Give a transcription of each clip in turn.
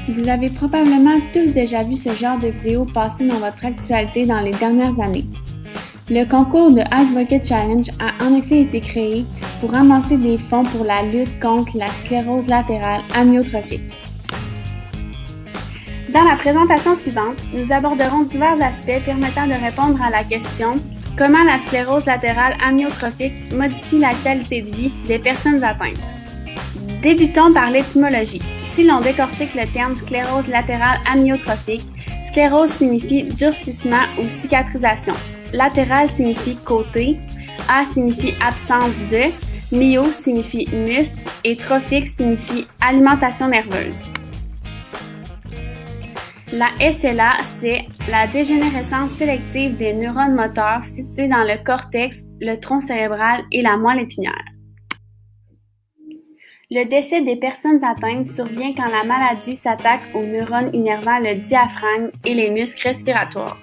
Vous avez probablement tous déjà vu ce genre de vidéo passer dans votre actualité dans les dernières années. Le concours de Ice Bucket Challenge a en effet été créé pour ramasser des fonds pour la lutte contre la sclérose latérale amyotrophique. Dans la présentation suivante, nous aborderons divers aspects permettant de répondre à la question « Comment la sclérose latérale amyotrophique modifie la qualité de vie des personnes atteintes ?» Débutons par l'étymologie. Si l'on décortique le terme sclérose latérale amyotrophique, sclérose signifie durcissement ou cicatrisation, latéral signifie côté, a signifie absence de, myo signifie muscle et trophique signifie alimentation nerveuse. La SLA, c'est la dégénérescence sélective des neurones moteurs situés dans le cortex, le tronc cérébral et la moelle épinière. Le décès des personnes atteintes survient quand la maladie s'attaque aux neurones innervant le diaphragme et les muscles respiratoires.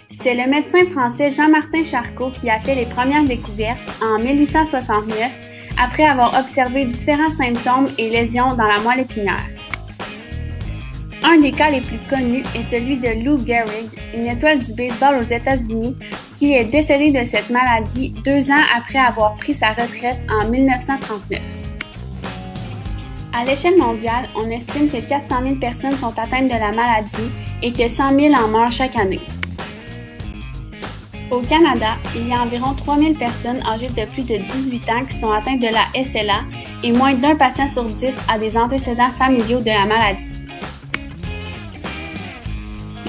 C'est le médecin français Jean-Martin Charcot qui a fait les premières découvertes en 1869 après avoir observé différents symptômes et lésions dans la moelle épinière. Un des cas les plus connus est celui de Lou Gehrig, une étoile du baseball aux États-Unis, qui est décédé de cette maladie 2 ans après avoir pris sa retraite en 1939. À l'échelle mondiale, on estime que 400 000 personnes sont atteintes de la maladie et que 100 000 en meurent chaque année. Au Canada, il y a environ 3 000 personnes âgées de plus de 18 ans qui sont atteintes de la SLA et moins d'un patient sur 10 a des antécédents familiaux de la maladie.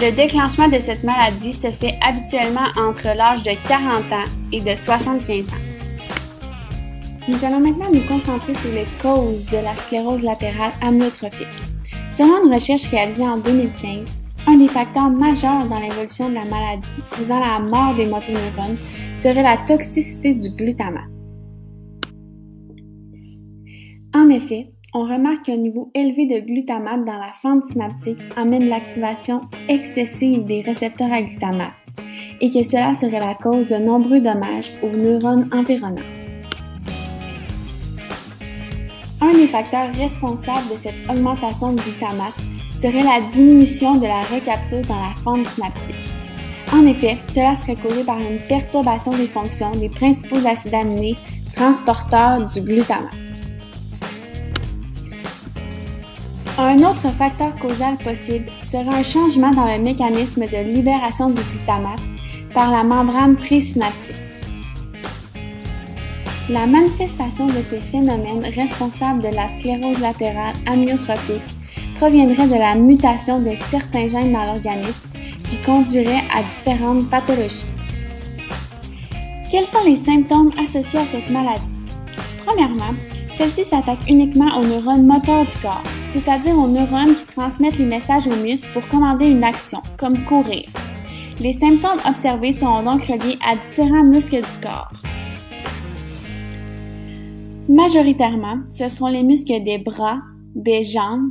Le déclenchement de cette maladie se fait habituellement entre l'âge de 40 ans et de 75 ans. Nous allons maintenant nous concentrer sur les causes de la sclérose latérale amyotrophique. Selon une recherche réalisée en 2015, un des facteurs majeurs dans l'évolution de la maladie causant la mort des motoneurones serait la toxicité du glutamate. En effet, on remarque qu'un niveau élevé de glutamate dans la fente synaptique amène l'activation excessive des récepteurs à glutamate et que cela serait la cause de nombreux dommages aux neurones environnants. Un des facteurs responsables de cette augmentation de glutamate serait la diminution de la recapture dans la fente synaptique. En effet, cela serait causé par une perturbation des fonctions des principaux acides aminés transporteurs du glutamate. Un autre facteur causal possible serait un changement dans le mécanisme de libération du glutamate par la membrane présynaptique. La manifestation de ces phénomènes responsables de la sclérose latérale amyotrophique proviendrait de la mutation de certains gènes dans l'organisme qui conduirait à différentes pathologies. Quels sont les symptômes associés à cette maladie? Premièrement, celle-ci s'attaque uniquement aux neurones moteurs du corps, c'est-à-dire aux neurones qui transmettent les messages aux muscles pour commander une action, comme courir. Les symptômes observés seront donc reliés à différents muscles du corps. Majoritairement, ce seront les muscles des bras, des jambes,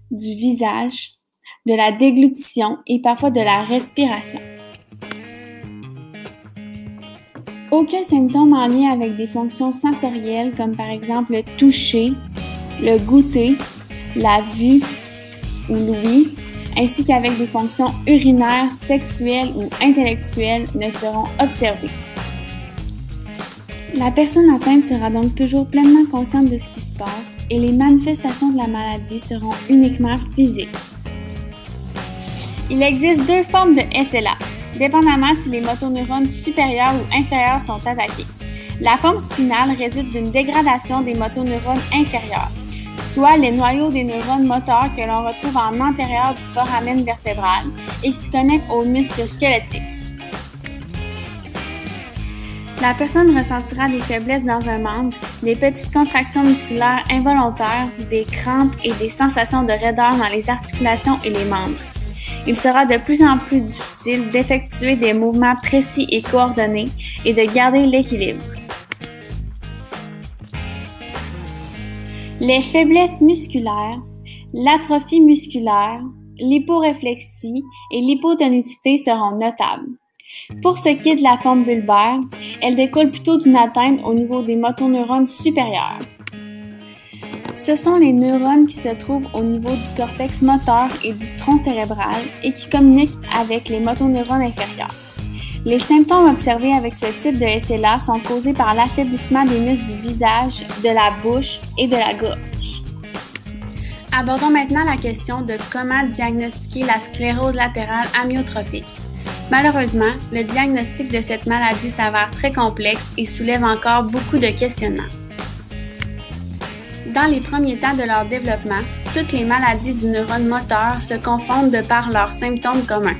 du visage, de la déglutition et parfois de la respiration. Aucun symptôme en lien avec des fonctions sensorielles comme par exemple le toucher, le goûter, la vue ou l'ouïe, ainsi qu'avec des fonctions urinaires, sexuelles ou intellectuelles ne seront observés. La personne atteinte sera donc toujours pleinement consciente de ce qui se passe et les manifestations de la maladie seront uniquement physiques. Il existe 2 formes de SLA, dépendamment si les motoneurones supérieurs ou inférieurs sont attaqués. La forme spinale résulte d'une dégradation des motoneurones inférieurs, soit les noyaux des neurones moteurs que l'on retrouve en antérieur du foramen vertébral et qui se connectent aux muscles squelettiques. La personne ressentira des faiblesses dans un membre, des petites contractions musculaires involontaires, des crampes et des sensations de raideur dans les articulations et les membres. Il sera de plus en plus difficile d'effectuer des mouvements précis et coordonnés et de garder l'équilibre. Les faiblesses musculaires, l'atrophie musculaire, l'hyporéflexie et l'hypotonicité seront notables. Pour ce qui est de la forme bulbaire, elle découle plutôt d'une atteinte au niveau des motoneurones supérieurs. Ce sont les neurones qui se trouvent au niveau du cortex moteur et du tronc cérébral et qui communiquent avec les motoneurones inférieurs. Les symptômes observés avec ce type de SLA sont causés par l'affaiblissement des muscles du visage, de la bouche et de la gorge. Abordons maintenant la question de comment diagnostiquer la sclérose latérale amyotrophique. Malheureusement, le diagnostic de cette maladie s'avère très complexe et soulève encore beaucoup de questionnements. Dans les premiers temps de leur développement, toutes les maladies du neurone moteur se confondent de par leurs symptômes communs.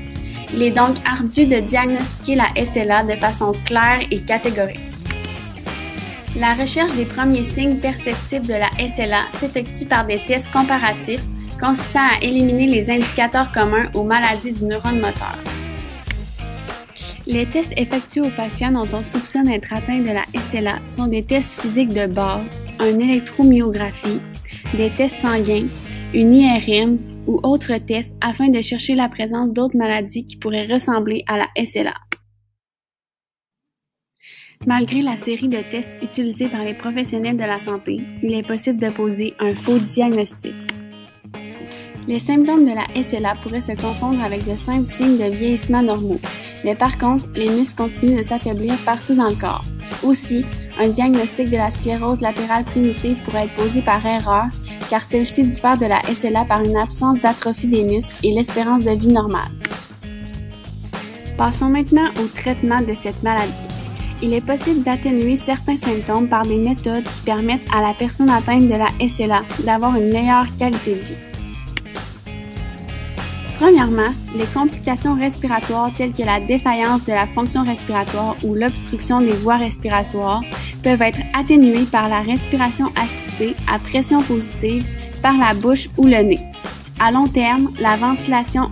Il est donc ardu de diagnostiquer la SLA de façon claire et catégorique. La recherche des premiers signes perceptibles de la SLA s'effectue par des tests comparatifs consistant à éliminer les indicateurs communs aux maladies du neurone moteur. Les tests effectués aux patients dont on soupçonne être atteints de la SLA sont des tests physiques de base, une électromyographie, des tests sanguins, une IRM ou autres tests afin de chercher la présence d'autres maladies qui pourraient ressembler à la SLA. Malgré la série de tests utilisés par les professionnels de la santé, il est possible de poser un faux diagnostic. Les symptômes de la SLA pourraient se confondre avec de simples signes de vieillissement normaux, mais par contre, les muscles continuent de s'affaiblir partout dans le corps. Aussi, un diagnostic de la sclérose latérale primitive pourrait être posé par erreur, car celle-ci diffère de la SLA par une absence d'atrophie des muscles et l'espérance de vie normale. Passons maintenant au traitement de cette maladie. Il est possible d'atténuer certains symptômes par des méthodes qui permettent à la personne atteinte de la SLA d'avoir une meilleure qualité de vie. Premièrement, les complications respiratoires telles que la défaillance de la fonction respiratoire ou l'obstruction des voies respiratoires peuvent être atténuées par la respiration assistée à pression positive par la bouche ou le nez. À long terme, la ventilation